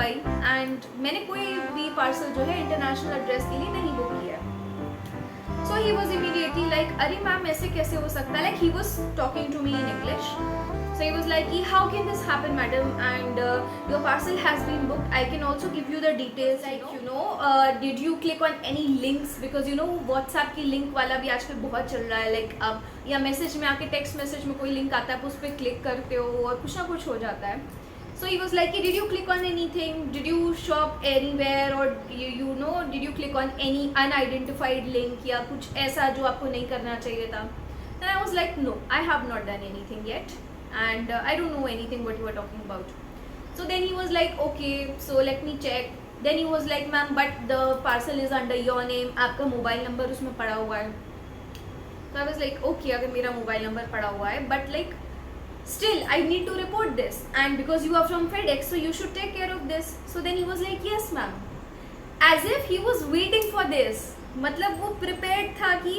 Mumbai and मैंने कोई भी पार्सल जो है इंटरनेशनल एड्रेस के लिए नहीं बुक किया है. So he was immediately like, अरे मैम ऐसे कैसे हो सकता है? Like he was talking to me in English. So he was like, how can this happen, madam? And your parcel has been booked. I can also give you the details. Like did you click on any links? Because WhatsApp की link वाला भी आजकल बहुत चल रहा है. Like अब या मैसेज में आके टेक्स्ट मैसेज में कोई लिंक आता है, उस पर क्लिक करते हो और कुछ ना कुछ हो जाता है. So he was like, did you click on anything? Did you shop anywhere? Or did you click on any unidentified link या कुछ ऐसा जो आपको नहीं करना चाहिए था? Then I was like, no, I have not done anything yet, and I don't know anything what you are talking about. So then he was like, okay, so let me check. Then he was like, ma'am, but the parcel is under your name. आपका mobile number उसमें पड़ा हुआ है. So I was like, okay, अगर मेरा mobile number पड़ा हुआ है, but like still I need to report this, and because you are from FedEx, so you should take care of this. So then he was like, yes ma'am, as if he was waiting for this. मतलब वो prepared था कि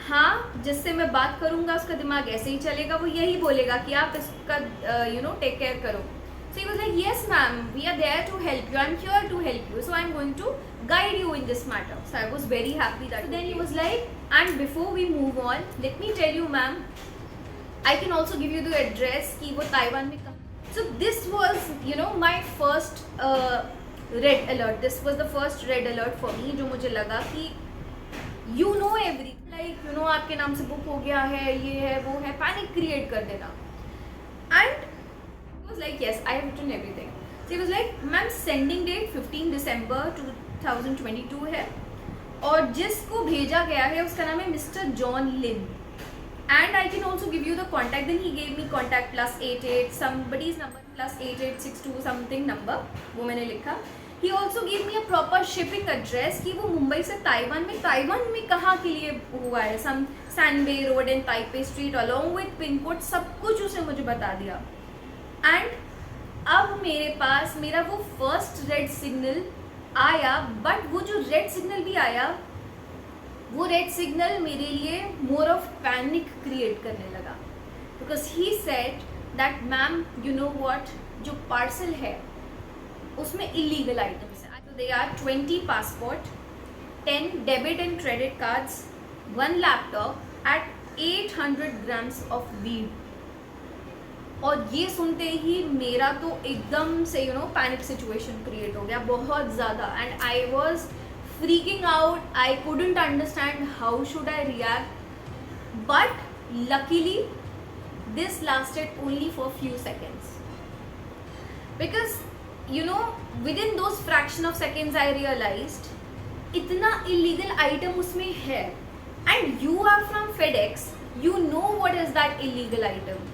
हाँ जिससे मैं बात करूँगा उसका दिमाग ऐसे ही चलेगा, वो यही बोलेगा कि आप इसका take care करो. So he was like, yes ma'am, we are there to help you, I'm here to help you, so I'm going to guide you in this matter. So I was very happy that. So then he was like, and before we move on, let me tell you ma'am, I can also give you the address कि वो Taiwan में कहाँ. So this was my first red alert. This was the first red alert for me, जो मुझे लगा कि everything, like आपके नाम से बुक हो गया है, ये है वो है, पैनिक क्रिएट कर देना. And he was like, yes, I have written everything. So he was like, ma'am sending date 15 दिसंबर 2022 है और जिसको भेजा गया है उसका नाम है mister John Lin. And I can also give you the contact. Then he gave me contact +88 somebody's number +8862 something number. वो मैंने लिखा. He also gave me a proper shipping address कि वो मुंबई से ताइवान में कहाँ के लिए हुआ है. Some Sanbei Road and Taipei Street along with pin code, सब कुछ उसने मुझे बता दिया. And अब मेरे पास मेरा वो first red signal आया, but वो जो red signal भी आया, वो रेड सिग्नल मेरे लिए मोर ऑफ पैनिक क्रिएट करने लगा. Because he said that ma'am you know what, जो पार्सल है उसमें इलीगल आइटम्स हैं. तो they are 20 passport, 10 debit and credit cards, 1 laptop at 800 grams of weed. और ये सुनते ही मेरा तो एकदम से पैनिक सिचुएशन क्रिएट हो गया बहुत ज़्यादा. And I was freaking out. I couldn't understand how should I react, but luckily this lasted only for few seconds, because within those fraction of seconds I realized इतना illegal item उसमें है, and you are from FedEx, you know what is that illegal item,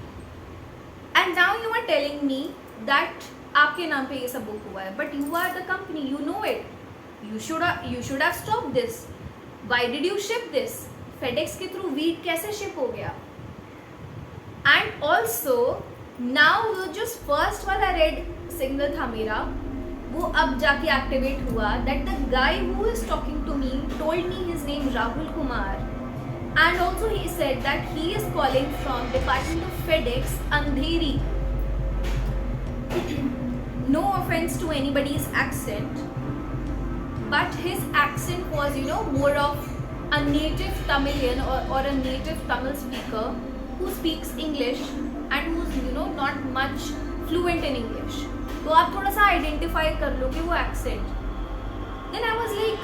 and now you are telling me that आपके नाम पे ये सब book हुआ है, but you are the company, you know it. You should have stopped this. Why did you ship this? FedEx के through wheat कैसे ship हो गया? And also now वो जो फर्स्ट वाला रेड सिग्नल था मेरा, वो अब जाके एक्टिवेट हुआ. That the guy who is talking to me told me his name Rahul Kumar, and also he said that he is calling from Department of FedEx Andheri. No offense to anybody's accent, but his accent was more of a native Tamilian or a native Tamil speaker who speaks English and who's not much fluent in English. तो आप थोड़ा सा identify कर लो कि वो accent. Then I was like,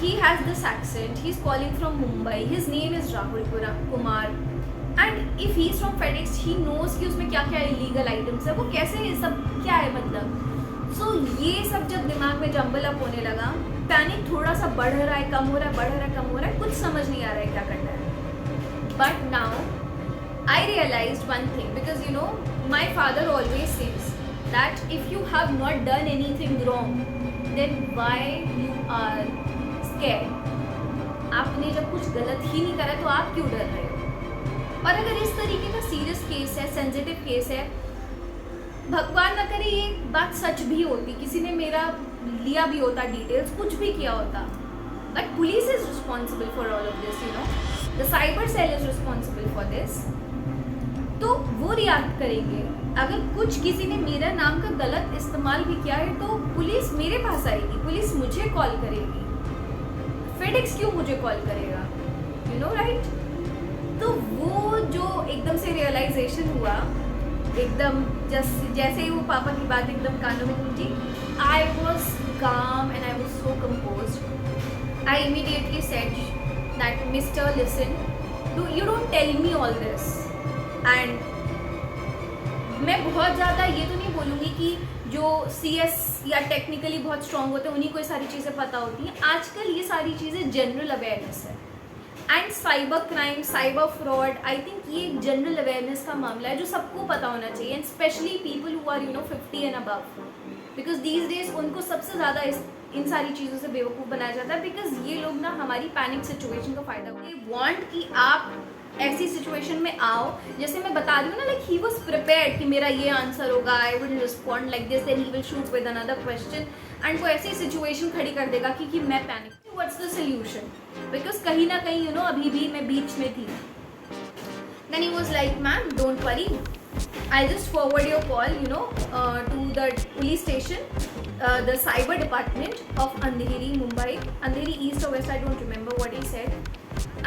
he has this accent, he's calling from Mumbai, his name is Rahul Kumar, and if he's from FedEx, he knows कि उसमें क्या क्या illegal items है, वो कैसे ये सब क्या है मतलब. सो ये सब जब दिमाग में जम्बल अप होने लगा, पैनिक थोड़ा सा बढ़ रहा है, कम हो रहा है, बढ़ रहा है, कम हो रहा है, कुछ समझ नहीं आ रहा है क्या करना है. But now I realise one thing, because my father always says that if you have not done anything wrong then why you are scared. आपने जब कुछ गलत ही नहीं करा तो आप क्यों डर रहे हो? और अगर इस तरीके का सीरियस केस है, सेंसिटिव केस है, भगवान न करे ये बात सच भी होती, किसी ने मेरा लिया भी होता डिटेल्स, कुछ भी किया होता, but police is responsible for all of this, the cyber cell is responsible for this. तो वो याद करेंगे? अगर कुछ किसी ने मेरा नाम का गलत इस्तेमाल भी किया है तो पुलिस मेरे पास आएगी, पुलिस मुझे कॉल करेगी, फेडेक्स क्यों मुझे कॉल करेगा? You know right? तो वो जो एकदम से रियलाइजेशन हुआ, एकदम जैसे ही वो पापा की बात एकदम कानों में गूंजी, I was calm and I was so composed. I immediately said that Mr. Listen, you don't tell me all this. And मैं बहुत ज़्यादा ये तो नहीं बोलूँगी कि जो CS या टेक्निकली बहुत स्ट्रॉन्ग होते हैं उन्हीं को ये सारी चीज़ें पता होती हैं. आजकल ये सारी चीज़ें जनरल अवेयरनेस है. And cyber crime, cyber fraud, I think ये एक जनरल अवेयरनेस का मामला है जो सबको पता होना चाहिए. And specially people who are 50 and above, because these days उनको सबसे ज़्यादा इन सारी चीज़ों से बेवकूफ़ बनाया जाता है. बिकॉज ये लोग ना हमारी पैनिक सिचुएशन का फ़ायदा उठाते हैं. वांट कि आप ऐसी सिचुएशन में आओ, जैसे मैं बता रही हूँ ना, लाइक ही वॉज प्रिपेयर्ड कि मेरा ये आंसर होगा, I will respond like this, then he will shoot with another question, and वो ऐसी सिचुएशन खड़ी कर देगा कि मैं panic. What's the solution? Because कहीं ना कहीं अभी भी मैं बीच में थी. Then he was like, ma'am don't worry, I'll just forward your call, to the police station, the cyber department of Andheri, Mumbai, Andheri East or West, I don't remember what he said.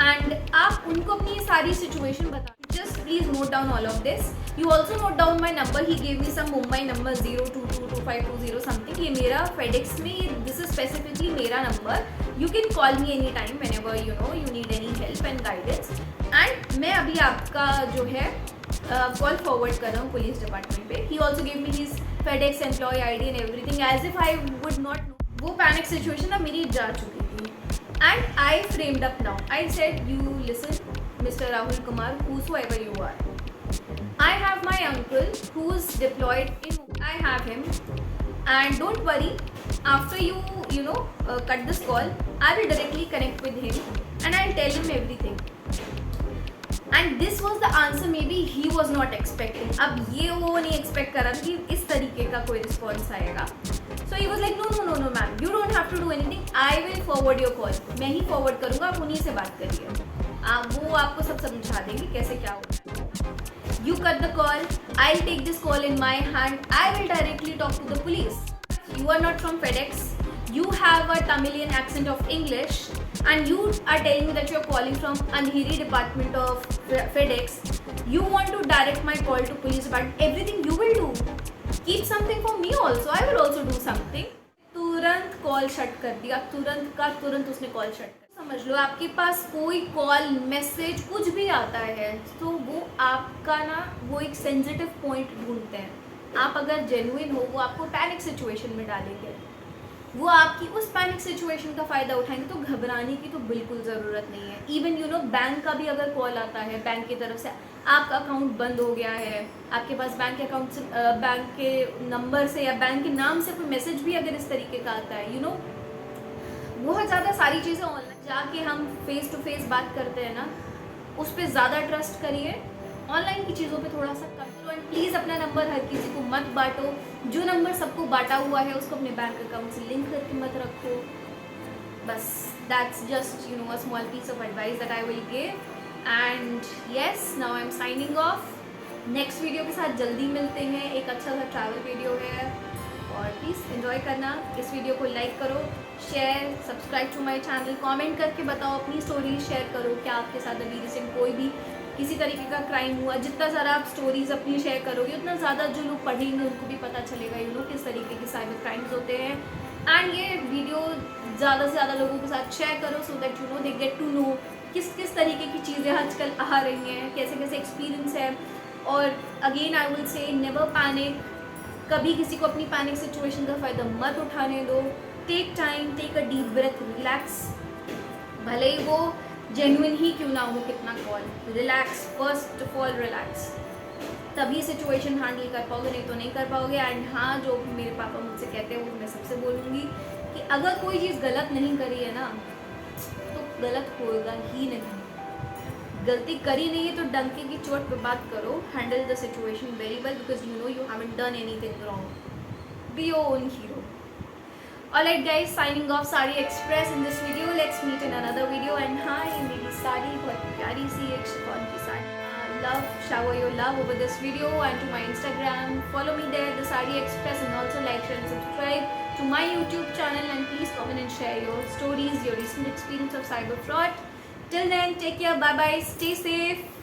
And आप उनको अपनी ये सारी situation बता. Just please note down all of this. You also note down my number. He gave me some Mumbai number 0222520 something. ये मेरा FedEx में, this is specifically मेरा number. You can call me anytime whenever you need any help and guidance. And मैं अभी आपका जो है call forward कर रहा हूँ पुलिस डिपार्टमेंट पे. He also give me his FedEx employ ID and everything as if I would not know. वो पैनिक सिचुएशन अब मेरी जा चुकी थी. And I framed up now. I said, you listen mister Rahul Kumar, whosoever you are, I have my uncle who's deployed in, I have him, and don't worry, after you cut this call, I will directly connect with him and I'll tell him everything. And this was the answer may be he was not expecting. अब ये वो नहीं expect कर रहा था कि इस तरीके का कोई रिस्पॉन्स आएगा. So he was like, no ma'am, you don't have to do anything, I will forward your call. मैं ही फॉरवर्ड करूँगा, आप उन्हीं से बात करिए, वो आपको सब समझा देंगे कैसे क्या होगा. You cut the call, I will take this call in my hand, I will directly talk to the police. You are not from FedEx, you have a Tamilian accent of English, and you are telling me that you are calling from Andheri department of FedEx. You want to direct my call to police department. Everything you will do. Keep something for me also. I will also do something. तुरंत call shut कर दिया. तुरंत का तुरंत उसने call shut कर. समझ लो, आपके पास कोई कॉल, मैसेज, कुछ भी आता है तो वो आपका ना, वो एक सेंसिटिव पॉइंट ढूंढते हैं. आप अगर जेन्युइन हो, वो आपको पैनिक सिचुएशन में डालेंगे. वो आपकी उस पैनिक सिचुएशन का फ़ायदा उठाएंगे. तो घबराने की तो बिल्कुल ज़रूरत नहीं है. इवन बैंक का भी अगर कॉल आता है, बैंक की तरफ से आपका अकाउंट बंद हो गया है, आपके पास बैंक के अकाउंट से, बैंक के नंबर से या बैंक के नाम से कोई मैसेज भी अगर इस तरीके का आता है, बहुत ज़्यादा सारी चीज़ें ऑनलाइन जाके हम फेस टू फेस बात करते हैं ना, उस पर ज़्यादा ट्रस्ट करिए. ऑनलाइन की चीज़ों पे थोड़ा सा कम करो. एंड प्लीज़ अपना नंबर हर किसी को मत बांटो. जो नंबर सबको बांटा हुआ है उसको अपने बैंक अकाउंट से लिंक करके मत रखो. बस that's just a small piece of advice that I will give. And yes, now I am signing off. Next video के साथ जल्दी मिलते हैं. एक अच्छा सा ट्रैवल वीडियो है और प्लीज़ एंजॉय करना. इस वीडियो को लाइक करो, share, subscribe to my channel. Comment करके बताओ, अपनी स्टोरी शेयर करो. क्या आपके साथ अभी रिसेंट कोई भी किसी तरीके का क्राइम हुआ? जितना ज़्यादा आप स्टोरीज अपनी शेयर करोगे उतना ज़्यादा जो लोग पढ़ेंगे उनको भी पता चलेगा किस तरीके के साइबर क्राइम्स होते हैं. एंड ये वीडियो ज़्यादा से ज़्यादा लोगों के साथ शेयर करो so that they get to know किस किस तरीके की चीज़ें आजकल आ रही हैं, कैसे कैसे एक्सपीरियंस है. और again I will say, never panic. कभी किसी को अपनी पैनिक सिचुएशन का फ़ायदा मत उठाने दो. Take time, take a deep breath, relax. भले ही वो जेन्युइन ही क्यों ना हो कितना call, relax. First of all relax, तभी सिचुएशन हैंडल कर पाओगे, नहीं तो नहीं कर पाओगे. एंड हाँ, जो मेरे पापा मुझसे कहते हैं वो मैं सबसे बोलूँगी कि अगर कोई चीज़ गलत नहीं करी है ना तो गलत होगा ही नहीं. गलती करी नहीं है तो डंके की चोट पे बात करो. Handle the situation very well because you haven't done anything wrong. Be your own hero. Alright guys, signing off Sari Express in this video. Let's meet in another video. And हाँ, ये मेरी साड़ी बहुत प्यारी सी एक शिफॉन की sari. love, shower your love over this video and to my Instagram. Follow me there, The Sari Express, and also like, share and subscribe to my YouTube channel, and please comment and share your stories, your recent experience of cyber fraud. Till then, take care, bye bye, stay safe.